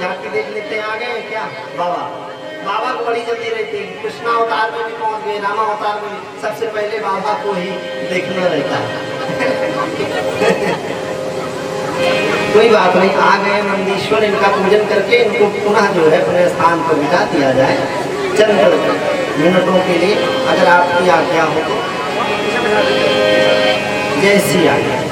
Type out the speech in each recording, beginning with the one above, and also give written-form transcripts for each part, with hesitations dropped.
झांकी देख लेते हैं। आ गए क्या बाबा? बाबा को बड़ी जल्दी रहती है। कृष्णा अवतार में भी पहुंच गए, रामा अवतार में भी। सबसे पहले बाबा को ही देखना रहता है। कोई बात नहीं, आ गए नंदीश्वर, इनका पूजन करके इनको पुनः जो है अपने स्थान पर बिठा दिया जाए चंद मिनटों के लिए, अगर आपकी आज्ञा हो तो। जय श्री आज्ञा।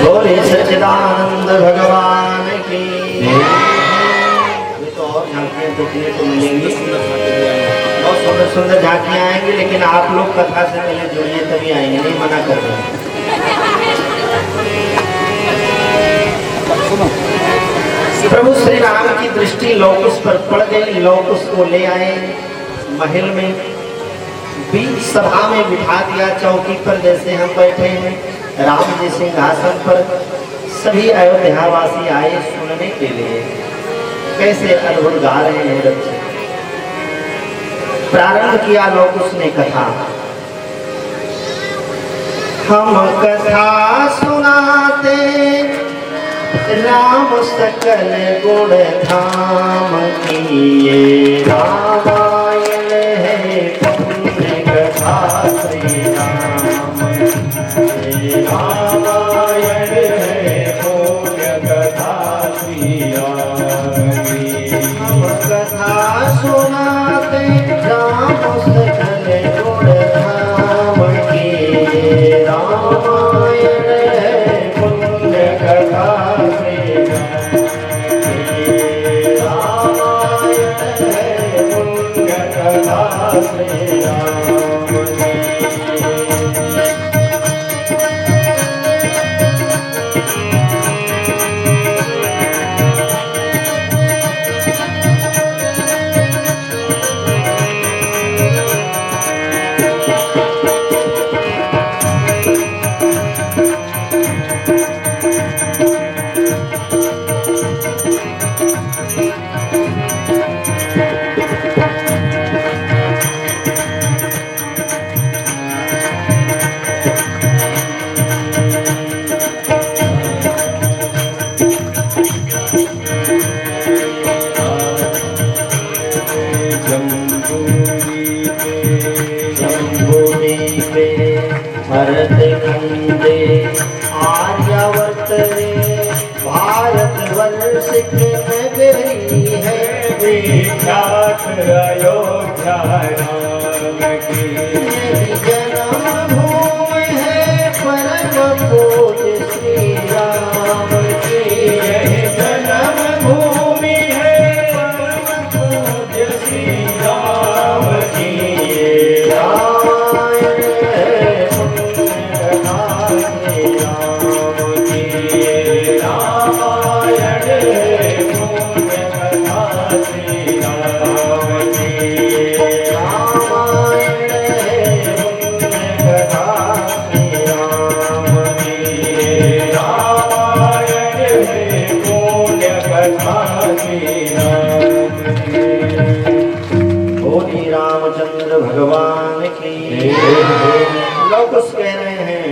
बोले सच्चिदानंद भगवान की। ये तो और झांकियाँ देखने को मिलेंगी, बहुत सुंदर सुंदर झांकियाँ आएंगी, लेकिन आप लोग कथा से पहले जुड़िए तभी आएंगे, नहीं मना कर रहे हैं। प्रभु श्री राम की दृष्टि लौकुश पर पड़ गई। लौकुश को ले आए महल में, बीच सभा में बिठा दिया, चौकी पर जैसे हम बैठे हैं राम जी सिंहासन पर। सभी अयोध्यावासी आए सुनने के लिए, कैसे अद्भुत गा रहे हैं बच्चे। प्रारंभ किया लौकुश ने कथा। हम कथा सुनाते राम सकल गुण धाम किए, रामायण है पुण्य कथा श्री राम। रामायण है पुण्य कथा श्री राम। हम कथा सुनाते राम सकल गुण धाम किए, रामायण है पुण्य कथा श्री राम। रामायण है पुण्य कथा श्री राम। भरत खंडे आर्यावर्त रे, भारत वर्ष के नगरी है विख्यात अयोध्या राम की। जन्म भूमि है परम पूज्य श्री राम की। जन्म भूमि है परम पूज्य श्री राम की। रामचंद्र भगवान की। लौकुश कह रहे हैं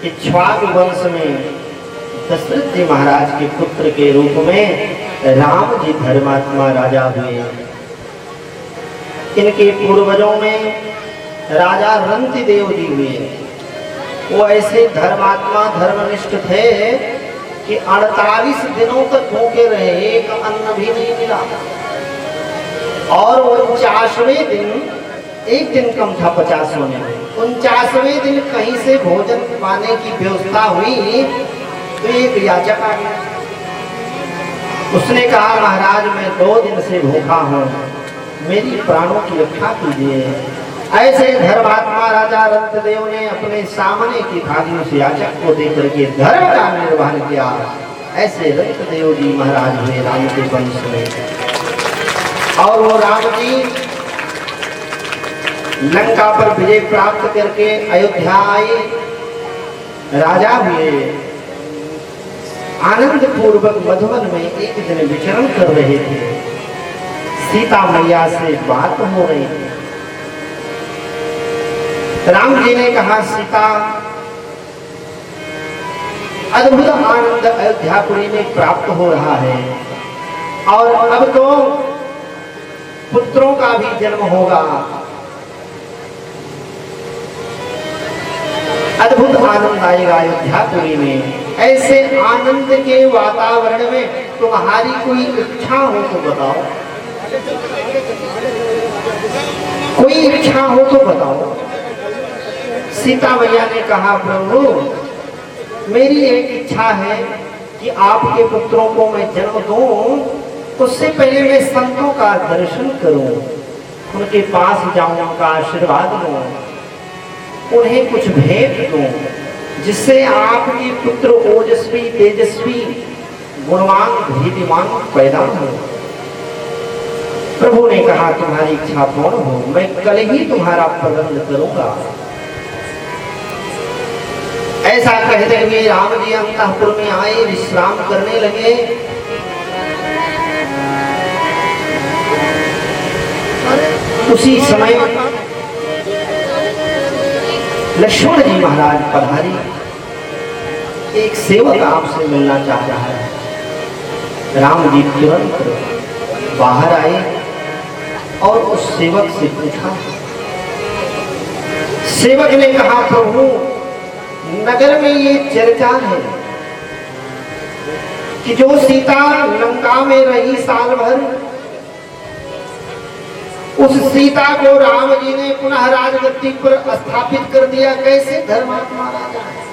इक्ष्वाकु वंश में दशरथ जी महाराज के पुत्र के रूप में राम जी धर्मात्मा राजा हुए। इनके पूर्वजों में राजा रंतिदेव जी हुए। वो ऐसे धर्मात्मा धर्मनिष्ठ थे कि 48 दिनों तक भूखे रहे, एक अन्न भी नहीं मिला। और 49वें दिन, एक दिन कम था 50 में, 49वें दिन कहीं से भोजन पाने की व्यवस्था हुई तो एक याचक आ गया। उसने कहा महाराज मैं 2 दिन से भूखा हूँ, मेरी प्राणों की रक्षा कीजिए। ऐसे धर्मात्मा राजा रंतदेव ने अपने सामने की थाली उस याचक को देकर के धर्म का निर्वहन किया। ऐसे रंतदेव जी महाराज हुए राम के वंश में। और वो राम जी लंका पर विजय प्राप्त करके अयोध्या आए, राजा हुए। आनंद पूर्वक मधुवन में एक दिन विचरण कर रहे थे। सीता मैया से बात हो रही थी। राम जी ने कहा, सीता, अद्भुत आनंद अयोध्यापुरी में प्राप्त हो रहा है और अब तो पुत्रों का भी जन्म होगा। अद्भुत आनंद आएगा अयोध्यापुरी में। ऐसे आनंद के वातावरण में तुम्हारी कोई इच्छा हो तो बताओ, कोई इच्छा हो तो बताओ। सीता मैया ने कहा, प्रभु, मेरी एक इच्छा है कि आपके पुत्रों को मैं जन्म दूं, उससे पहले मैं संतों का दर्शन करूं, उनके पास जाऊं, उनका आशीर्वाद लूं, उन्हें कुछ भेंट दूं, जिससे आपके पुत्र ओजस्वी, तेजस्वी, गुणवान, धीतिमान पैदा हो। प्रभु ने कहा, तुम्हारी इच्छा पूर्ण हो, मैं कल ही तुम्हारा प्रबंध करूंगा। ऐसा कहते हुए राम जी अंतःपुर में आए, विश्राम करने लगे। उसी समय लक्ष्मण जी महाराज पधारी। एक सेवक आपसे मिलना चाह रहा है। राम जी तुरंत बाहर आए और उस सेवक से पूछा। सेवक ने कहा, प्रभु, नगर में ये चर्चा है कि जो सीता लंका में रही साल भर, उस सीता को राम जी ने पुनः राजगद्दी पर स्थापित कर दिया। कैसे धर्मात्मा राजा है।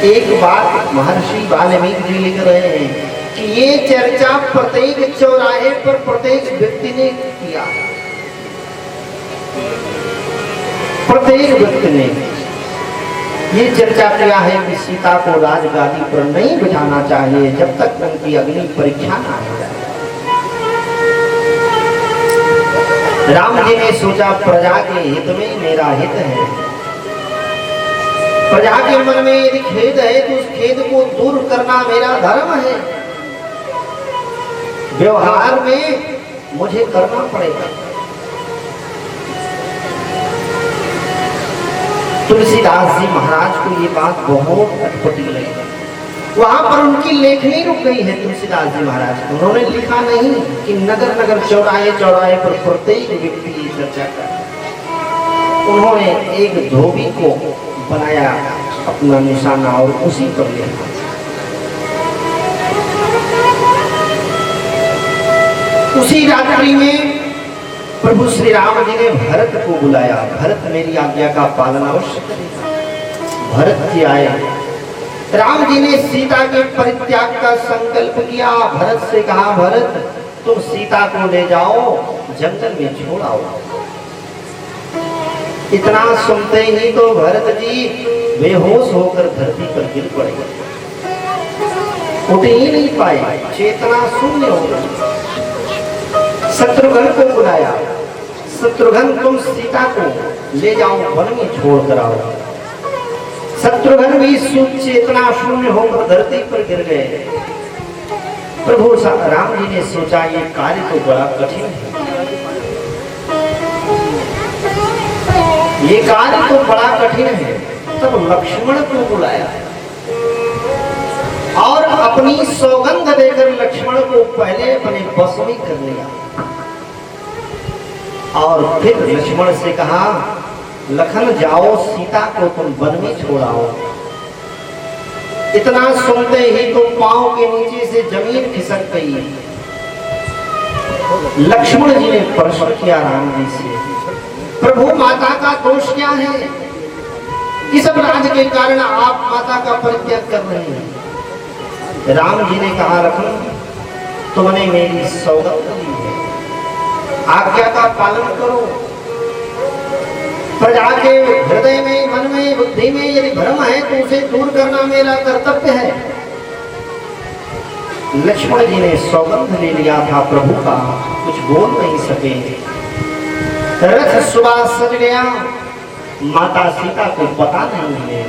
एक बात महर्षि वाल्मीकि जी लिख रहे हैं कि ये चर्चा प्रत्येक चौराहे पर प्रत्येक व्यक्ति ने किया। प्रत्येक व्यक्ति ने ये चर्चा किया है कि सीता को राजगादी पर नहीं बिठाना चाहिए जब तक उनकी अग्नि परीक्षा ना हो जाए। राम जी ने सोचा, प्रजा के हित में मेरा हित है। प्रजा के मन में यदि खेद है तो उस खेद को दूर करना मेरा धर्म है। व्यवहार में मुझे करना पड़ेगा। तुलसीदास जी महाराज को ये बात बहुत अटपटी लगी। वहां पर उनकी लेखनी रुक गई है। तुलसीदास जी महाराज को उन्होंने लिखा नहीं कि नगर नगर चौराहे चौराहे पर प्रत्येक व्यक्ति ये चर्चा कर। उन्होंने एक धोबी को बनाया अपना निशाना और उसी पर लिखा। उसी रात्रि में प्रभु श्री राम जी ने भरत को बुलाया। भरत, मेरी आज्ञा का पालन अवश्य करेगा। भरत जी आए। राम जी ने सीता के परित्याग का संकल्प किया। भरत से कहा, भरत, तुम सीता को ले जाओ, जंगल में छोड़ आओ। इतना सुनते ही तो भरत जी बेहोश होकर धरती पर गिर पड़े, उठ ही नहीं पाए, चेतना शून्य हो गई। शत्रुघ्न को बुलाया। शत्रुघ्न, तुम सीता को ले जाओ, वन में छोड़ कर आओ। शत्रुघ्न भी चेतना शून्य होकर धरती पर गिर गए। प्रभु राम जी ने सोचा, ये कार्य तो बड़ा कठिन है, ये कार्य तो बड़ा कठिन है। तब लक्ष्मण को बुलाया और अपनी सौगंध देकर लक्ष्मण को पहले अपने बस में कर लिया। और फिर लक्ष्मण से कहा, लखन, जाओ, सीता को तुम वन में छोड़ाओ। इतना सुनते ही तो पांव के नीचे से जमीन खिसक गई। लक्ष्मण जी ने प्रश्न किया राम जी से, प्रभु, माता का दोष क्या है? किस अपराध के कारण आप माता का परित्याग कर रहे हैं? राम जी ने कहा, लखन, तुमने मेरी सौगंध दी है, आज्ञा का पालन करो। प्रजा के हृदय में, मन में, बुद्धि में यदि भ्रम है तो उसे दूर करना मेरा कर्तव्य है। लक्ष्मण जी ने सौगंध ले लिया था प्रभु का, कुछ बोल नहीं सके। रथ सुबह सज गया, माता सीता को पता नहीं है।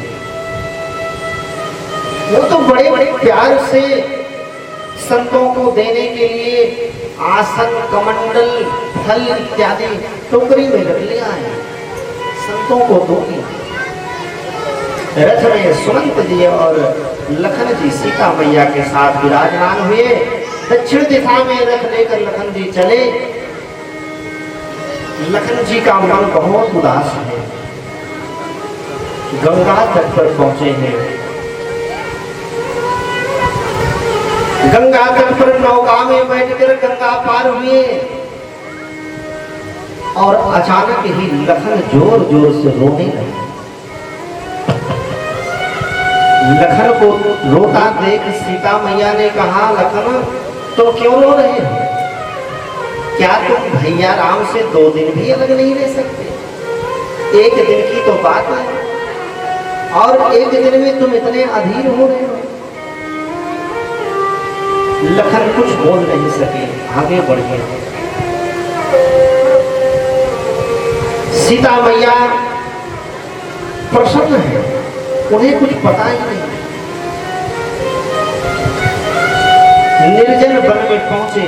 वो तो बड़े बड़े प्यार से संतों को देने के लिए आसन, कमंडल, फल इत्यादि टोकरी में रख लिया है, संतों को दूंगी। रथ में सुमंत जी और लखन जी सीता मैया के साथ विराजमान हुए। दक्षिण दिशा में रथ लेकर लखन जी चले। लखन जी का मन बहुत उदास है। गंगा तट पर पहुंचे हैं। गंगा तट पर नौका में बैठकर गंगा पार हुए और अचानक ही लखन जोर जोर से रोने लगे। लखन को रोता देख सीता मैया ने कहा, लखन तुम क्यों रो रहे हो? क्या तुम भैया राम से 2 दिन भी अलग नहीं रह सकते? एक दिन की तो बात है और एक दिन में तुम इतने अधीर हो रहे हो। लखन कुछ बोल नहीं सके, आगे बढ़ गए। सीता मैया प्रसन्न है, उन्हें कुछ पता ही नहीं। निर्जन वन में पहुंचे।